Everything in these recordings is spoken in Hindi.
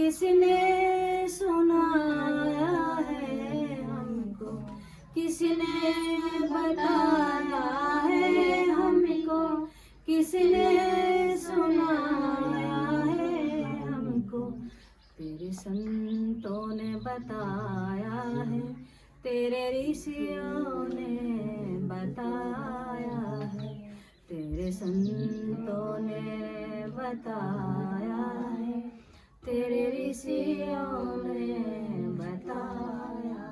किसने सुनाया है हमको, किसने बताया है हमको, किसने सुनाया है हमको। तेरे संतों ने बताया है, तेरे ऋषियों ने बताया है, तेरे संतों ने बताया है, तेरे ऋषियों ने बताया।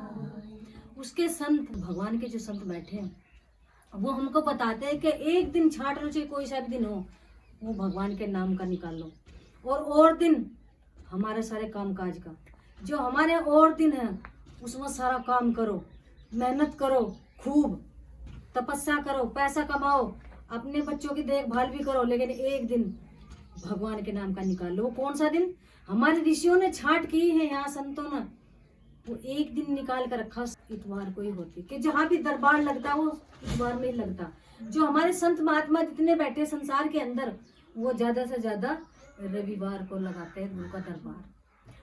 उसके संत, भगवान के जो संत बैठे हैं, वो हमको बताते हैं कि एक दिन छाट लो, चाहे कोई सा भी दिन हो, वो भगवान के नाम का निकाल लो। और दिन हमारे सारे काम काज का, जो हमारे और दिन है उसमें सारा काम करो, मेहनत करो, खूब तपस्या करो, पैसा कमाओ, अपने बच्चों की देखभाल भी करो, लेकिन एक दिन भगवान के नाम का निकाल लो। वो कौन सा दिन? हमारे ऋषियों ने छाट की है, यहाँ संतों ने वो एक दिन निकाल कर रखा, इतवार को ही होती, कि जहाँ भी दरबार लगता वो इतवार में ही लगता। जो हमारे संत महात्मा जितने बैठे संसार के अंदर, वो ज्यादा से ज्यादा रविवार को लगाते हैं गुरु का दरबार।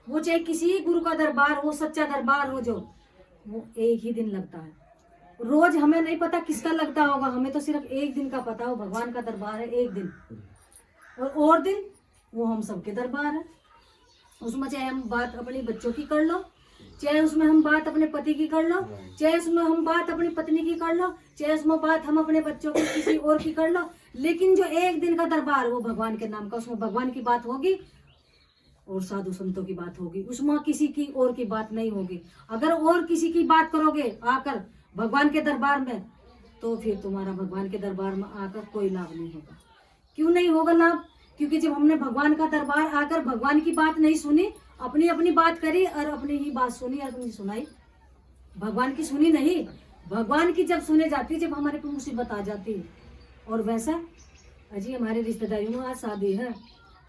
वो चाहे किसी गुरु का दरबार हो, सच्चा दरबार हो, जो वो एक ही दिन लगता है। रोज हमें नहीं पता किसका लगता होगा, हमें तो सिर्फ एक दिन का पता हो, भगवान का दरबार है एक दिन। और दिन वो हम सबके दरबार है। उसमें चाहे हम बात अपने बच्चों की कर लो, चाहे उसमें हम बात अपने पति की कर लो, चाहे उसमें हम बात अपनी पत्नी की कर लो, चाहे उसमें बात हम अपने बच्चों की किसी और की कर लो, लेकिन जो एक दिन का दरबार वो भगवान के नाम का, उसमें भगवान की बात होगी और साधु संतों की बात होगी, उसमें किसी की और की बात नहीं होगी। अगर और किसी की बात करोगे आकर भगवान के दरबार में, तो फिर तुम्हारा भगवान के दरबार में आकर कोई लाभ नहीं होगा। क्यों नहीं होगा लाभ? क्योंकि जब हमने भगवान का दरबार आकर भगवान की बात नहीं सुनी, अपनी अपनी बात करी और अपनी ही बात सुनी और अपनी सुनाई, भगवान की सुनी नहीं। भगवान की जब सुने जाती, जब हमारे को मुसीबत आ जाती। और वैसा अजी हमारे रिश्तेदारियों में आज शादी है,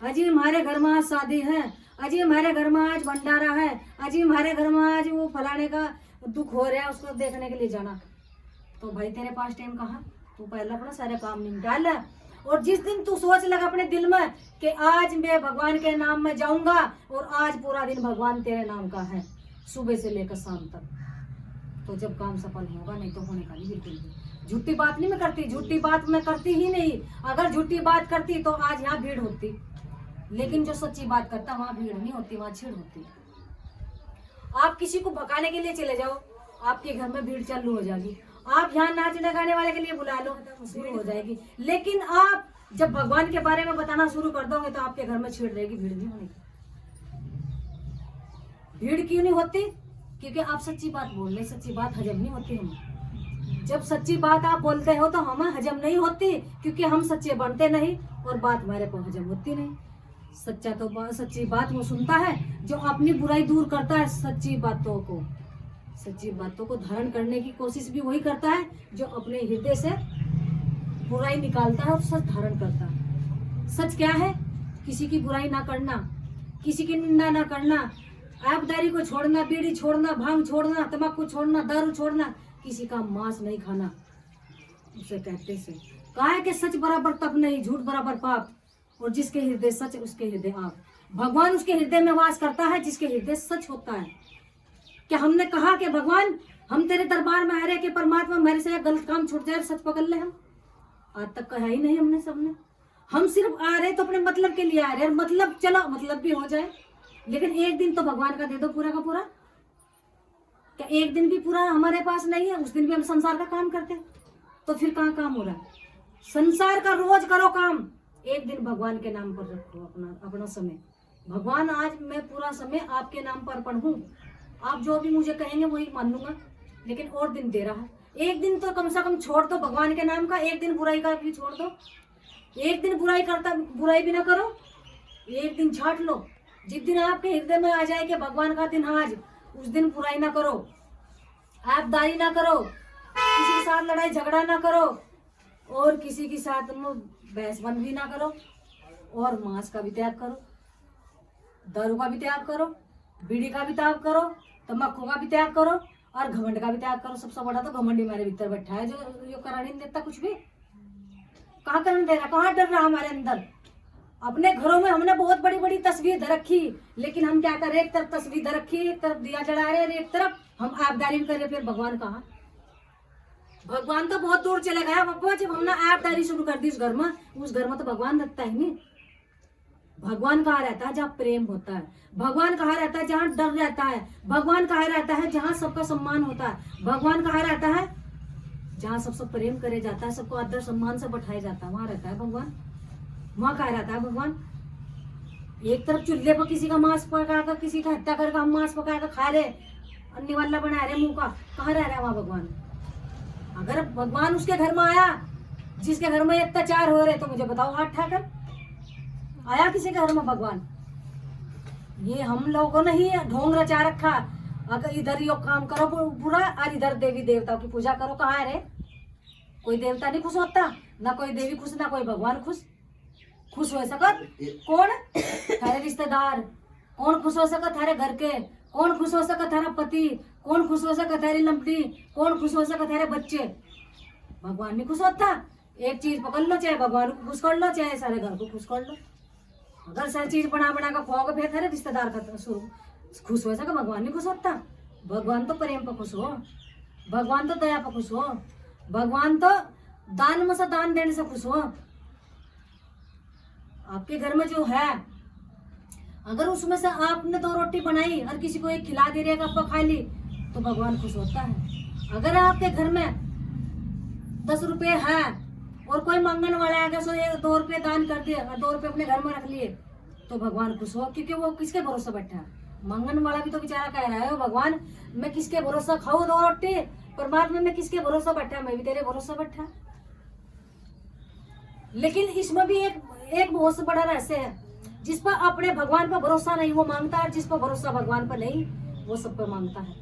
अजी हमारे घर में आज शादी है, अजी हमारे घर में आज भंडारा है, अजी हमारे घर में आज वो फलाने का दुख हो रहा है, उसको देखने के लिए जाना। तो भाई तेरे पास टाइम कहाँ? तू पहले अपना सारे काम निपटा ले। और जिस दिन तू सोच लगा अपने दिल में कि आज मैं भगवान के नाम में जाऊंगा और आज पूरा दिन भगवान तेरे नाम का है, सुबह से लेकर शाम तक, तो जब काम सफल होगा, नहीं तो होने का नहीं बिल्कुल भी। झूठी बात नहीं मैं करती, झूठी बात मैं करती ही नहीं। अगर झूठी बात करती तो आज यहाँ भीड़ होती, लेकिन जो सच्ची बात करता वहाँ भीड़ नहीं होती, वहाँ छीड़ होती। आप किसी को भगाने के लिए चले जाओ, आपके घर में भीड़ चालू हो जाएगी। आप यहाँ नाचने गाने वाले के लिए बुला लो, शुरू हो जाएगी। लेकिन आप जब भगवान के बारे में बताना शुरू कर दोगे तो आपके घर में छीड़ रहेगी, भीड़ नहीं होगी। भीड़ क्यों नहीं होती? क्योंकि आप सच्ची बात बोल रहे, सच्ची बात हजम नहीं होती हमें। जब सच्ची बात आप बोलते हो तो हमें हजम नहीं होती, क्योंकि हम सच्चे बनते नहीं और बात हमारे को हजम होती नहीं। सच्चा तो सच्ची बात वो सुनता है जो अपनी बुराई दूर करता है, सच्ची बातों को धारण करने की कोशिश भी वही करता है जो अपने हृदय से बुराई निकालता है और सच धारण करता है। सच क्या है? किसी की बुराई ना करना, किसी की निंदा ना करना, आबदारी को छोड़ना, बीड़ी छोड़ना, भांग छोड़ना, तंबाकू छोड़ना, दारू छोड़ना, किसी का मांस नहीं खाना। उसे कहते से कहा है कि सच बराबर तप नहीं, झूठ बराबर पाप, और जिसके हृदय सच उसके हृदय आप। भगवान उसके हृदय में वास करता है जिसके हृदय सच होता है। क्या हमने कहा कि भगवान हम तेरे दरबार में आ रहे कि परमात्मा मेरे से गलत काम छूट जाए, सच पकड़ ले? हम आज तक कहा ही नहीं हमने, सबने। हम सिर्फ आ रहे तो अपने मतलब के लिए आ रहे, और मतलब चलो मतलब भी हो जाए, लेकिन एक दिन तो भगवान का दे दो पूरा का पूरा। क्या एक दिन भी पूरा हमारे पास नहीं है? उस दिन भी हम संसार का काम करते, तो फिर कहाँ काम हो रहा है? संसार का रोज करो काम, एक दिन भगवान के नाम पर रखो अपना समय। भगवान आज मैं पूरा समय आपके नाम पर अर्पण हूँ, आप जो भी मुझे कहेंगे वही मान लूंगा, लेकिन और दिन दे रहा है। एक दिन तो कम से कम छोड़ दो भगवान के नाम का, एक दिन बुराई का भी छोड़ दो। एक दिन बुराई भी ना करो, एक दिन छाट लो। जिस दिन आपके हृदय में आ जाए कि भगवान का दिन आज, उस दिन बुराई ना करो, आपदारी ना करो, किसी के साथ लड़ाई झगड़ा ना करो, और किसी के साथ बहसबंद भी ना करो, और मांस का भी त्याग करो, दारू का भी त्याग करो, बीड़ी का भी त्याग करो, तम्बाकू का भी त्याग करो, और घमंड का भी त्याग करो। सबसे बड़ा तो घमंड हमारे भीतर बैठा है, जो कराने नहीं देता कुछ भी। कहाँ करने दे रहा, कहाँ डर रहा हमारे अंदर? अपने घरों में हमने बहुत बड़ी बड़ी तस्वीर धर रखी, लेकिन हम क्या कर रहे, एक तरफ तस्वीर धर रखी, एक तरफ दिया जला रहे, एक तरफ हम आपदारी भी कर रहे। फिर भगवान कहाँ? भगवान तो बहुत दूर चले गया बाबा। जब हमने आपदारी शुरू कर दी उस घर में तो भगवान रहता है नहीं। भगवान कहाँ रहता है? जहाँ प्रेम होता है। भगवान कहाँ रहता है? जहाँ डर रहता है। भगवान कहाँ रहता है? जहाँ सबका सम्मान होता है। भगवान कहाँ रहता है? जहाँ सबसे प्रेम करे जाता है, सबको आदर सम्मान से बैठाया जाता है, वहां रहता है भगवान। वहां कहाँ रहता है भगवान? एक तरफ चूल्हे पर किसी का मांस पकाकर, किसी का हत्या करके हम मांस पकाकर खा रहे, अन्य वाला बना रहे मुंह का, कहाँ रह रहा है वहां भगवान? अगर भगवान उसके घर में आया जिसके घर में अत्याचार हो रहे, तो मुझे बताओ हाथ ठाकर आया किसी के घर में भगवान? ये हम लोगों ने ही ढोंग रचा रखा। अगर इधर यो काम करो पूरा और इधर देवी देवताओं की पूजा करो, कहाँ है रे? कोई देवता नहीं खुश होता, ना कोई देवी खुश, ना कोई भगवान खुश। खुश हो सकत कौन? थारे रिश्तेदार। कौन खुश हो सकत? थारे घर के। कौन खुश हो सकत? थारा पति। कौन खुश हो सकत? थारी लंपटी। कौन खुश हो सकत? थारे बच्चे। भगवान नहीं खुश होता। एक चीज पकड़ लो, चाहे भगवान को खुश कर लो, चाहे सारे घर को खुश कर लो। अगर सारी चीज बना बना कर खाओगे, फिर थारे रिश्तेदार का खुश हो सका। भगवान नहीं खुश होता। भगवान तो प्रेम पर खुश हो, भगवान तो दया पर खुश हो, भगवान तो दान में से दान देने से खुश हो। आपके घर में जो है, अगर उसमें से आपने 2 रोटी बनाई और किसी को एक खिला दे रहे, आपको खा ली, तो भगवान खुश होता है। अगर आपके घर में 10 रुपए है और कोई मांगने वाला है, अगर 2 रुपए दान कर दिए और 2 रुपए अपने घर में रख लिए, तो भगवान खुश हो, क्योंकि वो किसके भरोसे बैठा है? मांगने वाला भी तो बेचारा कह रहा है, भगवान मैं किसके भरोसा खाऊं 2 रोटी? परमात्मा में किसके भरोसा बैठा? मैं भी तेरे भरोसा बैठा। लेकिन इसमें भी एक बहुत बड़ा रहस्य है। जिस पर अपने भगवान पर भरोसा नहीं, वो मांगता है। जिस पर भरोसा भगवान पर नहीं, वो सब पे मांगता है।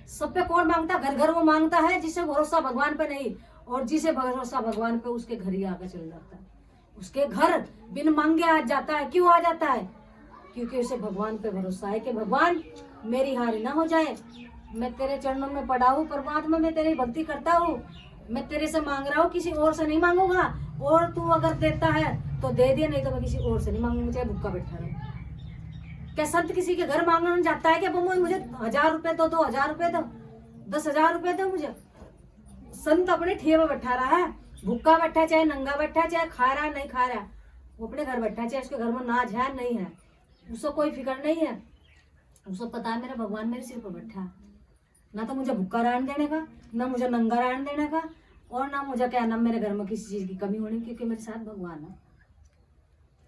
सब पे कौन मांगता? घर घर वो मांगता है। जिसे भरोसा भगवान पे नहीं, और जिसे भरोसा भगवान पे, उसके घर ही आगे चल जाता है। उसके घर बिन मांगे आ जाता है। क्यों आ जाता है? क्योंकि उसे भगवान पे भरोसा है कि भगवान मेरी हानि ना हो जाए, मैं तेरे चरणों में पड़ा हूँ, परमात्मा मैं तेरी भक्ति करता हूँ, मैं तेरे से मांग रहा हूँ, किसी और से नहीं मांगूंगा। और तू अगर देता है तो दे दे, नहीं तो मैं किसी और से नहीं मांगूंगा, चाहे भूखा बैठा रहे। क्या संत किसी के घर मांगने जाता है कि मुझे 1000 रुपए दो, 2000 रुपए दो, 10,000 रुपए दो मुझे? संत अपने ठेवे बैठा रहा है, भूखा बैठा, चाहे नंगा बैठा, चाहे खा रहा नहीं खा रहा, वो अपने घर बैठा, चाहे उसके घर में नाज है नहीं है, उसको कोई फिक्र नहीं है। उसको पता है मेरा भगवान मेरे सिर पर बैठा है, ना तो मुझे भूखा रहने देने का, ना मुझे नंगा रहने देने का, और ना मुझे क्या नाम मेरे घर में किसी चीज की कमी होनी, क्योंकि मेरे साथ भगवान है।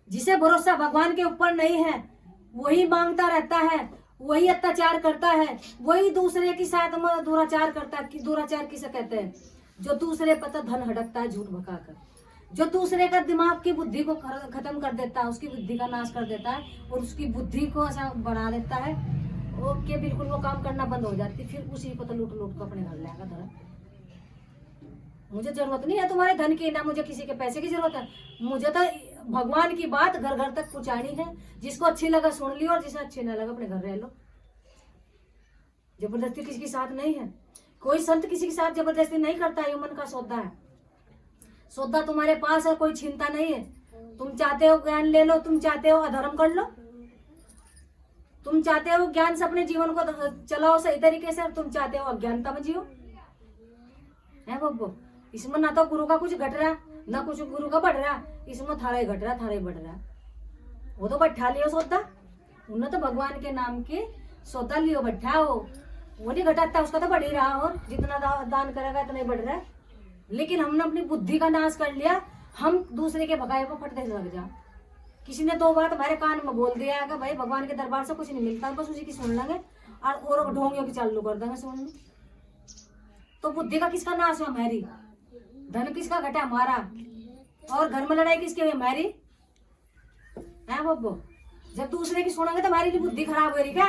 जिसे भरोसा भगवान के ऊपर नहीं है, वही मांगता रहता है, वही अत्याचार करता है, वही दूसरे के साथ में दुराचार करता है। दुराचार किसे कहते हैं? जो दूसरे पर धन हड़कता है झूठ भकाकर, जो दूसरे का दिमाग की बुद्धि को खत्म कर देता है, उसकी बुद्धि का नाश कर देता है, और उसकी बुद्धि को ऐसा बना देता है कि बिल्कुल वो काम करना बंद हो जाती, फिर उसी को तो लूट लूट को अपने घर ले आएगा धन। मुझे जरूरत नहीं है तुम्हारे धन की, ना मुझे किसी के पैसे की जरूरत है। मुझे तो भगवान की बात घर घर तक पहुंचानी है। जिसको अच्छी लगा सुन लियो, और जिसे अच्छी ना लगा अपने घर रह लो। जबरदस्ती किसी के साथ नहीं है। कोई संत किसी के साथ जबरदस्ती नहीं करता है। ये मन का सौदा है। सौदा तुम्हारे पास है, कोई चिंता नहीं है। तुम चाहते हो ज्ञान ले लो, तुम चाहते हो अधर्म कर लो, तुम चाहते हो ज्ञान से अपने जीवन को चलाओ सही तरीके से, और तुम चाहते हो अज्ञानता में जियो। है बब्बो, इसमें ना तो गुरु का कुछ घट रहा, ना कुछ गुरु का बढ़ रहा, इसमें थारा ही घट रहा, थारा ही बढ़ रहा। वो तो बैठा लियो सौदा, उन्होंने तो भगवान के नाम के सौदा लियो बैठा हो, वो नहीं घटाता, उसका तो बढ़ ही रहा। और जितना दान करेगा इतना ही बढ़ रहा है। लेकिन हमने अपनी बुद्धि का नाश कर लिया। हम दूसरे के भगाए को फटते लग जा। किसी ने 2 बात हमारे कान में बोल दिया कि भाई भगवान के दरबार से कुछ नहीं मिलता, बस उसी की सुन लेंगे और ढोंगियों की चालू कर देंगे सुनने। तो बुद्धि का किसका नाश हुआ? हमारी। धन किसका घटा? हमारा। और घर में लड़ाई किसकी हुई? हमारी। है बब्बो, जब दूसरे की सुनेंगे तो हमारी बुद्धि खराब हो रही क्या?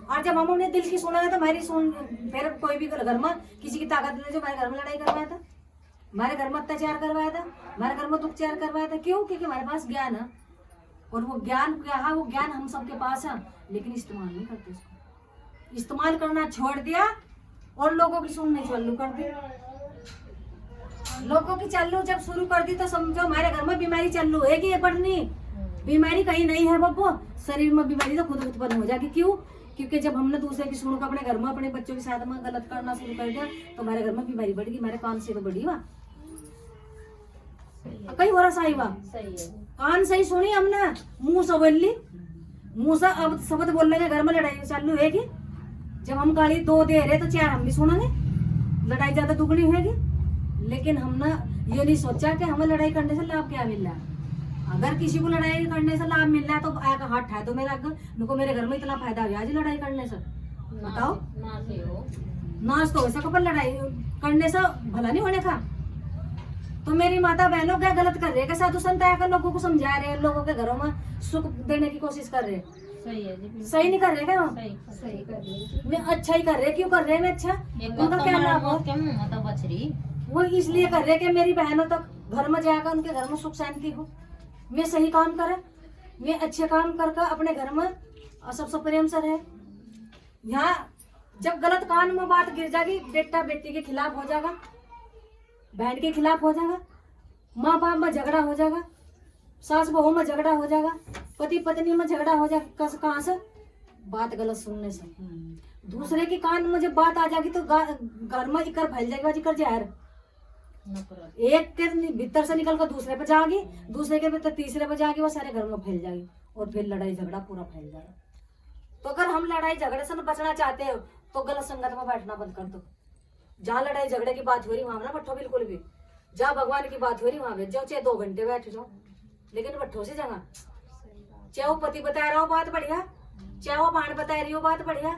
और जब हम अपने दिल की सुनेंगे तो हमारी फिर कोई भी घर में किसी की ताकत नहीं। जो हमारे घर में लड़ाई करवाया था, हमारे घर में अत्याचार करवाया था, हमारे घर में दुखचार करवाया था, क्यों? क्योंकि हमारे पास ज्ञान है। और वो ज्ञान क्या है? वो ज्ञान हम सबके पास है, लेकिन इस्तेमाल नहीं करते उसको। इस्तेमाल करना छोड़ दिया और लोगों की सुननी चालू कर दी। लोगों की चालू जब शुरू कर दी तो समझो हमारे घर में बीमारी चालू है कि ये बढ़नी। बीमारी कहीं नहीं है बब्बो, शरीर में बीमारी तो खुद उत्पन्न हो जाएगी। क्यों? क्योंकि जब हमने दूसरे की सुन को अपने घर में अपने बच्चों के साथ में गलत करना शुरू कर दिया तो हमारे घर में बीमारी बढ़ गई। हमारे कान से तो बढ़ी वहाँ कहीं हो रहा सही वहाँ, कान सही सुनी हमने, मुंह से बोल ली, मुंह से अब शब्द बोलने के घर में लड़ाई चालू है कि जब हम गाली 2 दे रहे तो 4 हम भी सुनेंगे, लड़ाई ज्यादा दुगनी होगी। लेकिन हमने ये नहीं सोचा कि हमें लड़ाई करने से लाभ क्या मिल रहा है। अगर किसी को लड़ाई करने से लाभ मिल रहा है तो आगे हाथ उठाए तो मेरे घर में इतना फायदा हो आज लड़ाई करने से, बताओ। नाश तो हो सके पर लड़ाई करने से भला नहीं होने का। तो मेरी माता बहनों क्या गलत कर रहे हैं, साधु संत आकर लोगों को समझा रहे हैं, लोगों के घरों में सुख देने की कोशिश कर रहे हैं। सही है जी, सही नहीं कर रहे क्या? सही कर रहे, मैं अच्छा ही कर रहे। क्यों कर रहे हैं? मैं अच्छा उनका क्या लाभ हो? वो इसलिए कर रहे कि मेरी बहनों तक घर में जाकर उनके घर में सुख शांति हो, मैं सही काम करे, मैं अच्छे काम करके अपने घर में सबसे प्रेम से रहे। यहाँ जब गलत कान में बात गिर जाएगी, बेटा बेटी के खिलाफ हो जाएगा, बहन के खिलाफ हो जाएगा, माँ बाप में झगड़ा हो जाएगा, सास बहू में झगड़ा हो जाएगा, पति पत्नी में झगड़ा हो जाएगा। कहाँ से? बात गलत सुनने से। दूसरे के कान में जब बात आ जाएगी तो घर में इकर फैल जाएगा, जिकर जहर एक के भीतर से निकल कर दूसरे पे जाएगी, दूसरे के भीतर तीसरे पे जाएगी, वो सारे घर में फैल जाएगी और फिर लड़ाई झगड़ा पूरा फैल जाएगा। तो अगर हम लड़ाई झगड़े से बचना चाहते हो तो गलत संगत में बैठना बंद कर दो। जहाँ लड़ाई झगड़े की बात हो रही वहां ना बैठो बिल्कुल भी। जहाँ भगवान की बात हो रही वहां बैठ जाओ, चाहे 2 घंटे बैठ जाओ, लेकिन बैठो से जगह। चाहे वो पति बता रहा हो बात बढ़िया, चाहे वो बहन बता रही हो बात बढ़िया,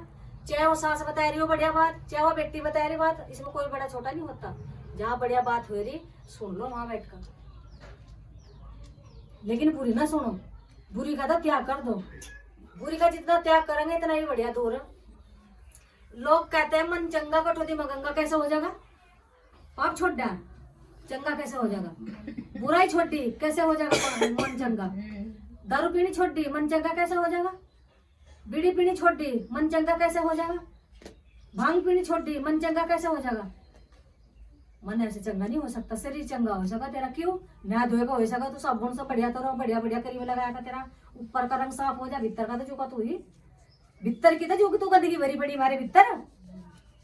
चाहे वो सास बता रही हो बढ़िया बात, चाहे वो बेटी बता रही बात, इसमें कोई बड़ा छोटा नहीं होता। जहाँ बढ़िया बात हो रही सुन लो वहां बैठकर, लेकिन बुरी ना सुनो। बुरी का तो त्याग कर दो, बुरी का जितना त्याग करेंगे इतना ही बढ़िया दूर है। लोग कहते हैं मन चंगा कठोती मगंगा, कैसे हो जाएगा? पाप छोड़ डाल, चंगा कैसे हो जाएगा? बुराई छोड़ दी, कैसे हो जाएगा मन चंगा? दारू पीनी छोड़ दी, मन चंगा कैसे हो जाएगा? बीड़ी पीनी छोड़ दी, मन चंगा कैसे हो जाएगा? भांग पीनी छोड़ दी, मन चंगा कैसे हो जाएगा? मन ऐसे चंगा नहीं हो सकता, शरीर चंगा हो सका तेरा। क्यों? नहा धोए का हो सका तो साबुन से बढ़िया तो बढ़िया बढ़िया करीब लगाया था, तेरा ऊपर का रंग साफ हो जाए, भीतर का तो जो का तू ही भीतर की जो तू गंदगी भरी पड़ी हमारे भीतर,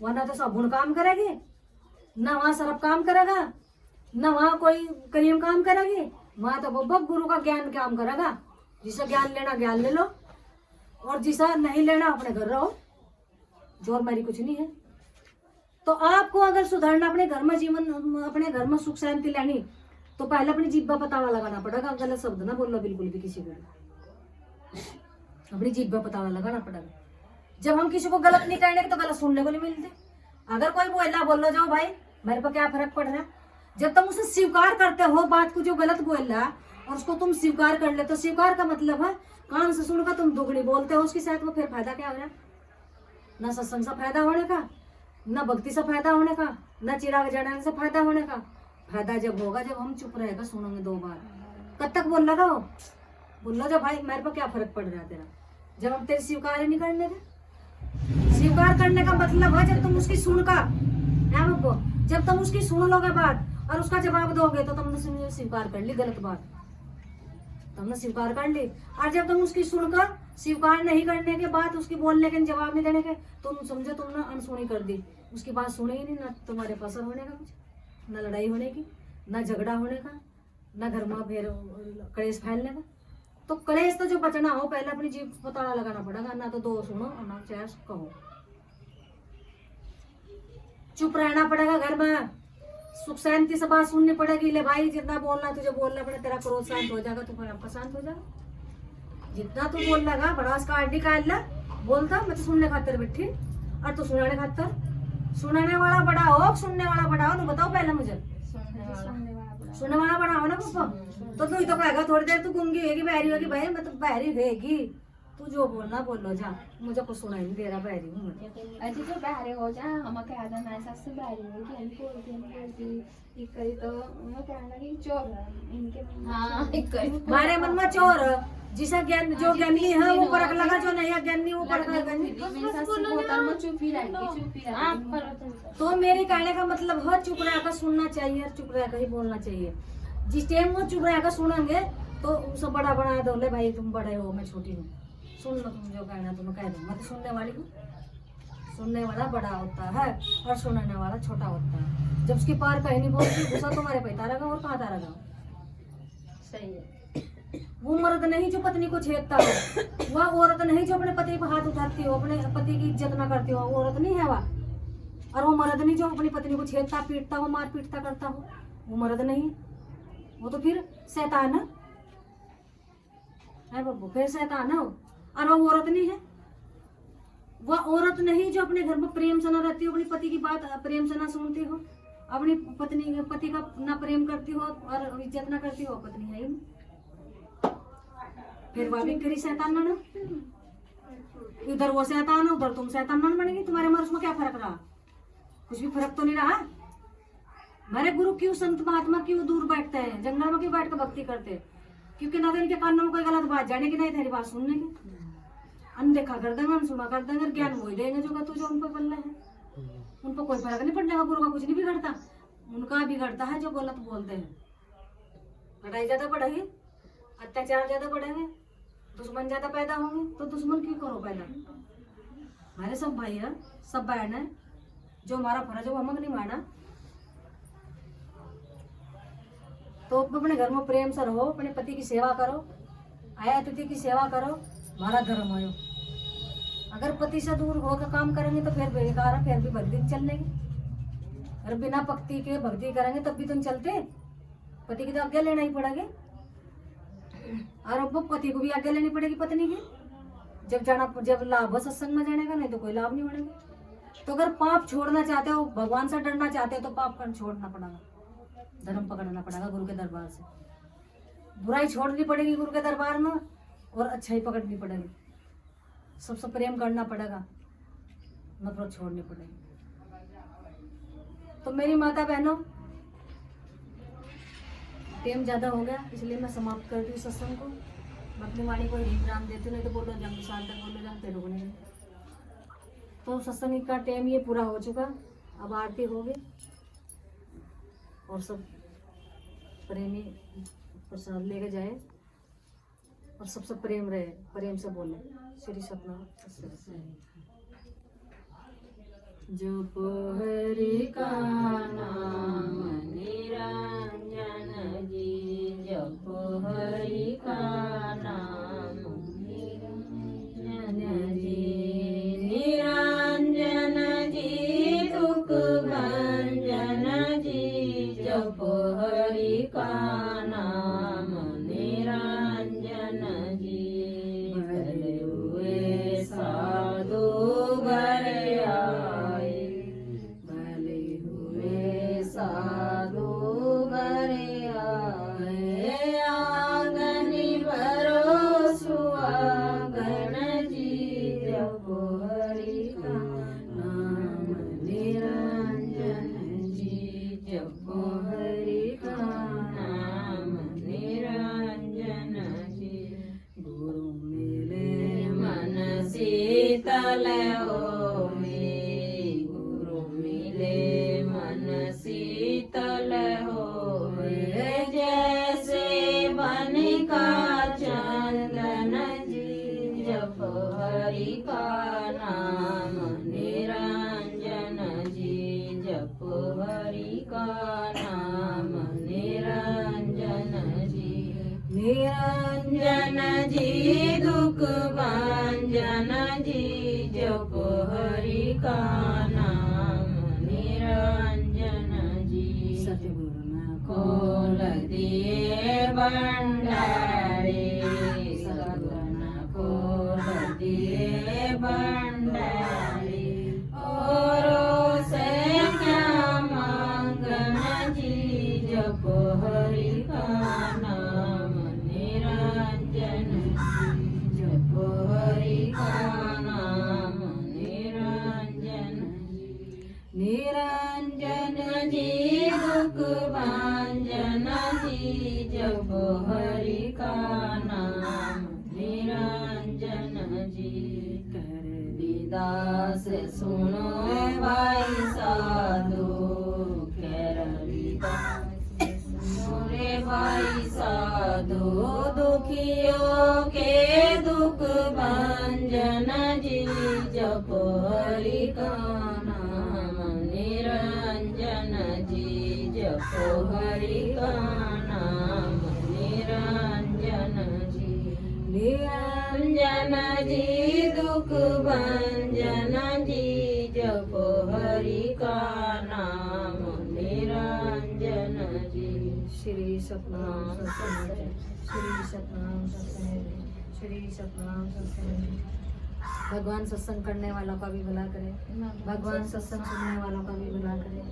वरना तो साबुन काम करेगी ना, वहां सरफ काम करेगा ना, वहां कोई क्रीम काम करेगी, वहां तो बब्बा गुरु का ज्ञान काम करेगा। जिसे ज्ञान लेना ज्ञान ले लो, और जिसा नहीं लेना अपने घर रहो, जोर मारी कुछ नहीं है। तो आपको अगर सुधारना अपने घर में, जीवन अपने घर में सुख शांति लानी, तो पहले अपनी जीभ पतावा लगाना पड़ेगा। गलत शब्द ना बोलो बिल्कुल भी किसी को, अपनी जीभ पतावा लगाना पड़ेगा। जब हम किसी को गलत नहीं कहेंगे तो गलत सुनने को नहीं मिलते। अगर कोई बोला बोलो जाओ भाई मेरे पर क्या फर्क पड़ रहा है, जब तुम उसे स्वीकार करते हो बात को जो गलत बोल रहा और उसको तुम स्वीकार कर ले, तो स्वीकार का मतलब है कान से सुनकर तुम दुगनी बोलते हो उसके साथ में, फिर फायदा क्या हो रहा है? ना सत्संग से फायदा होने का, ना भक्ति से फायदा होने का, ना चिराग जलाने से फायदा होने का। फायदा जब होगा जब हम चुप रहेगा, सुनोगे 2 बार। कब तक बोल रहा हो? बोल लो जब भाई मेरे पर क्या फर्क पड़ रहा है तेरा, जब हम तेरे स्वीकार ही नहीं करने का। स्वीकार करने का मतलब है जब तुम उसकी सुन का, जब तुम उसकी सुन लोगे बात और उसका जवाब दोगे तो तुमने स्वीकार कर ली गलत बात, तुमने स्वीकार कर ली। और जब तुम उसकी सुनकर स्वीकार नहीं करने के बाद उसकी बोलने के जवाब नहीं देने के, तुम समझो तुमने अनसुनी कर दी, उसकी बात सुनेगी नहीं, ना तुम्हारे पसंद होने का कुछ, ना लड़ाई होने की, ना झगड़ा होने का, ना घर में फिर कलेश फैलने का। तो कलेश तो जो बचना हो पहले अपनी जीभ पता लगाना पड़ेगा, ना तो 2 सुनो और ना 4 कहो। चुप रहना पड़ेगा घर में, सुख शांति से बात सुननी पड़ेगी। ले भाई जितना बोलना तुझे बोलना पड़े, तेरा क्रोध शांत हो जाएगा तो फिर आपका शांत हो जाएगा। जितना तू बोल लगा बड़ा कार्ड निकाल ला, बोलता मैं तो सुनने खातर बैठी और तू सुनाने खातर। सुनाने वाला बड़ा हो सुनने वाला बड़ा हो, बताओ पहले मुझे। सुनने वाला बड़ा हो ना पापा, तो तू ही तो कहेगा थोड़ी देर तू गूंगी होगी बहरी होगी, भाई मैं तो बहरी रहेगी, तू जो बोलना बोलो जा, मुझे कुछ सुनाई नहीं दे रहा, बहरी हूँ मैं। अजी जो बहरे हो जा हम क्या था मैं सबसे बहरी हूँ कि हम बोलती एक करी तो मैं कहना कि चोर इनके हाँ एक करी हमारे मन में चोर जिसे ज्ञान जो ज्ञानी है वो परख लगा, जो नहीं है ज्ञानी वो परख लगा। तो मेरे कहने का मतलब है चुप रहकर सुनना चाहिए, चुप रहकर ही बोलना चाहिए। जिस टाइम वो चुप रहकर सुनेंगे तो सब बड़ा बना दो, ले भाई तुम बड़े हो मैं छोटी हूँ, सुन लो तुम जो कहना तुम्हें कह दो। मैं तो सुनने वाली हूँ। सुनने वाला बड़ा होता है और सुनने वाला छोटा होता है। जब उसकी पार कहीं नहीं बोलती, गुस्सा तुम्हारे पे तारेगा और कहाँ तारेगा। सही है। वो मर्द नहीं जो पत्नी को छेदता हो, वह औरत नहीं जो अपने पति पर हाथ उठाती हो, अपने पति की इज्जत ना करती हो, वो औरत नहीं है वह। और वो मर्द नहीं जो अपनी पत्नी को छेदता पीटता हो, मार पीटता करता हो, वो मर्द नहीं। वो तो फिर शैतान है बाबू, फिर शैतान है वो। और वो औरत नहीं है। वह औरत नहीं जो अपने घर में प्रेम से ना रहती हो, अपनी पति की बात प्रेम से ना सुनती हो, अपनी पति का ना प्रेम करती हो और इज्जत ना करती हो, पत्नी है ही नहीं। फिर वह भी फिर शैतान बना। इधर वो शैतान है, उधर तुम शैतान बनेगी। तुम्हारे हमारे उसमें क्या फर्क रहा? कुछ भी फर्क तो नहीं रहा। हमारे गुरु क्यों, संत महात्मा क्यों दूर बैठते हैं, जंगल में क्यों बैठ कर भक्ति करते हैं? क्योंकि ना तो इनके कानों में कोई गलत बात जाने की, नहीं तेरी बात सुनने की। अनदेखा कर देंगे, अनसुना कर देंगे, ज्ञान वही देंगे जो तुझे उन पर पल्ले है। उन पर कोई फर्क नहीं पड़ने का। गुरु का कुछ नहीं बिगड़ता, उनका बिगड़ता है जो गलत बोलते हैं। लड़ाई ज्यादा बढ़ेगी, अत्याचार ज्यादा बढ़ेंगे, दुश्मन ज्यादा पैदा होंगे। तो दुश्मन क्यों करो पैदा? हमारे सब भाई है, सब बहन है, जो हमारा फर्ज है वो हमक नहीं माना। तो अपने घर में प्रेम से रहो, अपने पति की सेवा करो, आया अतिथि की सेवा करो, हमारा धर्म हो। अगर पति से दूर होकर काम करेंगे तो फिर बेकार है, फिर भी भक्ति चलने की। अगर बिना भक्ति के भक्ति करेंगे तब भी तुम चलते, पति की तो आज्ञा लेना ही पड़ेगी। और अब पति को भी आज्ञा लेनी पड़ेगी पत्नी की। जब लाभ हो सत्संग में जाने का, नहीं तो कोई लाभ नहीं मिलेगा। तो अगर पाप छोड़ना चाहते हो, भगवान से डरना चाहते हो, तो पाप कर छोड़ना पड़ेगा, धर्म पकड़ना पड़ेगा गुरु के दरबार से। बुराई छोड़नी पड़ेगी गुरु के दरबार में, और अच्छाई पकड़नी पड़ेगी। सबसे प्रेम करना पड़ेगा, नफरत छोड़नी पड़ेगी। तो मेरी माता बहनों, टाइम ज्यादा हो गया, इसलिए मैं समाप्त कर दी सत्संग को। मैं अपनी वाणी को यही विराम देती, नहीं तो बोलो जंग शांत तक बोलो जंग तेरे को नहीं। तो सत्संग का टाइम ये पूरा हो चुका, अब आरती होगी और सब प्रेमी प्रसाद लेके जाए और सबसे प्रेम रहे, प्रेम से बोले श्री सतनाम। जप हरि का नाम निरंजन जी, जप हरि का नाम निरंजन जी, निरंजन जी दुख भंजन जी, जप हरि का नाम निरंजन जी। भले हुए साधु घर आए, भले हुए साधु घर आए, आंगन भरो सुहागन जी, जप हरि का नाम निरंजन जी, जप हरि का नाम निरंजन जी। गुरु मिले मन शीतल होवे, गुरु मिले मन शीतल होवे, जैसे बन का चंदन जी, जप हरि का नाम निरंजन जी, जप हरि का नाम निरंजन जी। निरंजन जी दुख भंजन जी, जप हरि का नाम निरंजन जी। सतगुरु न खोल दिए भंडारे, सतगुरु न खोल दिए भंडारे, और से क्या मांगन जी, जप हरि का नाम निरंजन जी, जप हरि का नाम निरंजन जी। निरंजन जी दुख भंजन जी, जप हरि का नाम निरंजन जी। कर विदास सुनो भाई साधु, कर विदास सुनो रे भाई साधु, दुखियों के दुख भंजन जी जपो हरि का नाम निरंजन जी जपो हरि का नाम निरंजन जी निरंजन जी दुख भंजन जी जपो हरि का नाम निरंजन जी। श्री सतनाम सत्संग श्री सतनाम सत्संग श्री सतनाम सत्संग। भगवान सत्संग करने वालों का भी भला करे, भगवान सत्संग सुनने वालों का भी भला करे,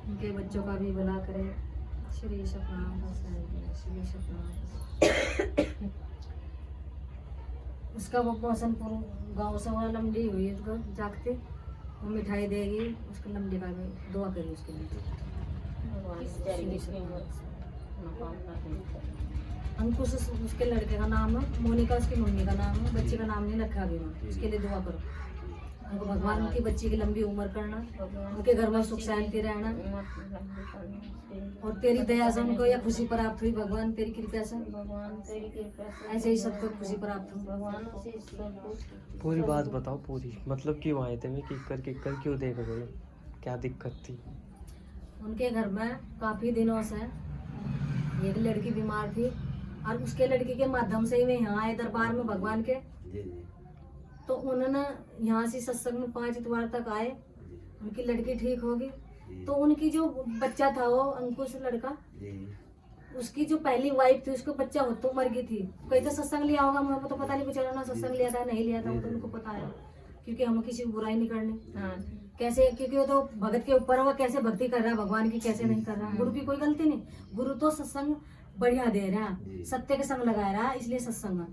उनके बच्चों का भी भला करे। श्री सतनाम सत्संग श्री सतनाम। उसका वो पोषण पूरा गाँव से वहाँ लंबी हुई उसको जागते वो मिठाई देगी उसको लंबी का भी दुआ करी उसके लिए। अंकुश उसके लड़के का नाम है, मोनिका उसकी मम्मी का नाम है, बच्चे का नाम नहीं रखा अभी उन्होंने, उसके लिए दुआ करो। उनको भगवान उनकी बच्ची की लंबी उम्र करना, उनके घर में सुख शांति रहना और तेरी दया से उनको यह खुशी प्राप्त हुई भगवान तेरी कृपा से, ऐसे ही सबको खुशी प्राप्त हो भगवान। पूरी बात बताओ पूरी, मतलब क्यों आए थे, मैं किक्कर क्यों देख रहे हो, क्या दिक्कत थी? उनके घर में काफी दिनों से एक लड़की बीमार थी और उसके लड़की के माध्यम से ही वे यहाँ आए दरबार में भगवान के। तो उन्होंने यहाँ से सत्संग में 5 इतवार तक आए, उनकी लड़की ठीक होगी। तो उनकी जो बच्चा था वो अंकुश लड़का, उसकी जो पहली वाइफ थी उसको बच्चा हो तो मर गई थी। कहीं तो सत्संग लिया होगा, मुझे तो पता नहीं बेचारा ना सत्संग लिया था नहीं लिया था, वो तो उनको पता है क्योंकि हम किसी को बुराई नहीं करनी। कैसे, क्योंकि वो तो भगत के ऊपर होगा, कैसे भक्ति कर रहा है भगवान की कैसे नहीं कर रहा। गुरु की कोई गलती नहीं, गुरु तो सत्संग बढ़िया दे रहा है, सत्य के संग लगा रहा है इसलिए सत्संग है।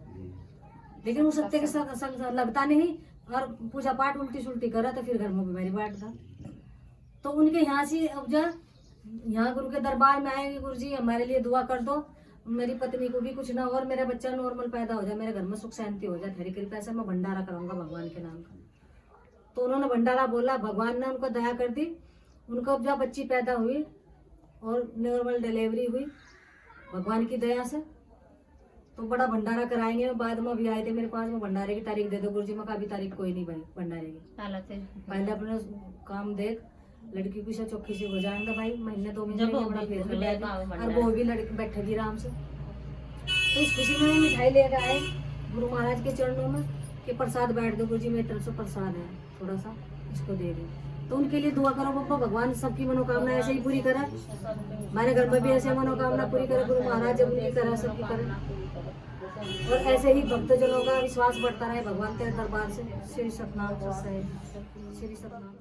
लेकिन वो सत्य के संग लगता नहीं और पूजा पाठ उल्टी सुल्टी कर रहा तो फिर घर में बीमारी बांटता। तो उनके यहाँ से अब जा यहाँ गुरु के दरबार में आएंगे, गुरु जी हमारे लिए दुआ कर दो, मेरी पत्नी को भी कुछ ना हो और मेरा बच्चा नॉर्मल पैदा हो जाए, मेरे घर में सुख शांति हो जाए, तेरी कृपा से मैं भंडारा कराऊंगा भगवान के नाम का। तो उन्होंने भंडारा बोला, भगवान ने उनको दया कर दी, उनको जब बच्ची पैदा हुई और नॉर्मल डिलीवरी हुई भगवान की दया से। तो बड़ा भंडारा कराएंगे। बाद में भी आए थे मेरे पास में, भंडारे की तारीख दे दो गुरुजी। मैं अभी तारीख कोई नहीं भाई भंडारे की, पहले अपने काम देख, लड़की की से चौखी से हो जाएंगे भाई, महीने 2 महीने और वो भी लड़की बैठेगी आराम से। तो इस खुशी में मिठाई लेकर आए गुरु महाराज के चरणों में कि प्रसाद बैठ दो गुरुजी, मेरी तरफ से प्रसाद है, थोड़ा सा इसको दे दो। तो उनके लिए दुआ करो पापा, भगवान सबकी मनोकामना ऐसे ही पूरी करे, हमारे घर में भी ऐसे मनोकामना पूरी करे गुरु महाराज जब उनकी तरह सबकी करे, और ऐसे ही भक्तजनों का विश्वास बढ़ता रहे भगवान के दरबार से। श्री सतनाम सत्संग श्री सतनाम।